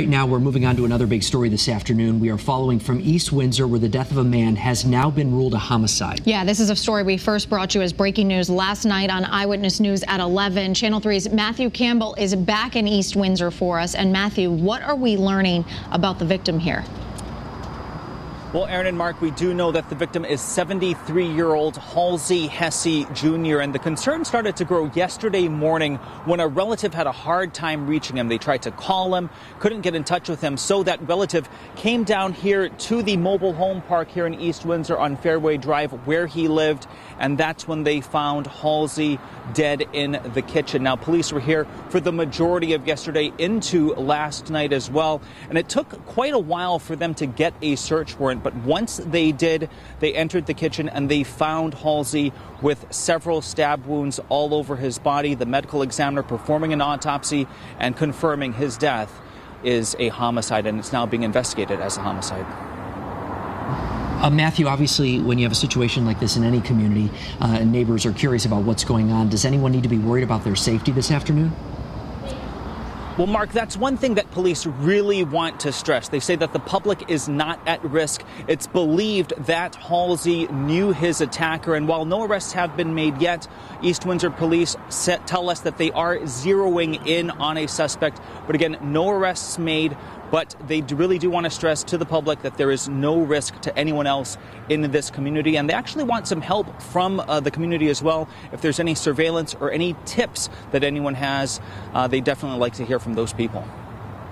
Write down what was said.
Right now, we're moving on to another big story this afternoon. We are following from East Windsor, where the death of a man has now been ruled a homicide. Yeah, this is a story we first brought you as breaking news last night on Eyewitness News at 11. Channel 3's Matthew Campbell is back in East Windsor for us. And Matthew, what are we learning about the victim here? Well, Aaron and Mark, we do know that the victim is 73-year-old Halsey Hesse Jr., and the concern started to grow yesterday morning when a relative had a hard time reaching him. They tried to call him, couldn't get in touch with him, so that relative came down here to the mobile home park here in East Windsor on Fairway Drive where he lived, and that's when they found Halsey dead in the kitchen. Now, police were here for the majority of yesterday into last night as well, and it took quite a while for them to get a search warrant. But once they did, they entered the kitchen and they found Halsey with several stab wounds all over his body. The medical examiner performing an autopsy and confirming his death is a homicide, and it's now being investigated as a homicide. Matthew, obviously, when you have a situation like this in any community, neighbors are curious about what's going on. Does anyone need to be worried about their safety this afternoon? Well, Mark, that's one thing that police really want to stress. They say that the public is not at risk. It's believed that Halsey knew his attacker. And while no arrests have been made yet, East Windsor police tell us that they are zeroing in on a suspect. But again, no arrests made. But they really do want to stress to the public that there is no risk to anyone else in this community. And they actually want some help from the community as well. If there's any surveillance or any tips that anyone has, they definitely like to hear from those people.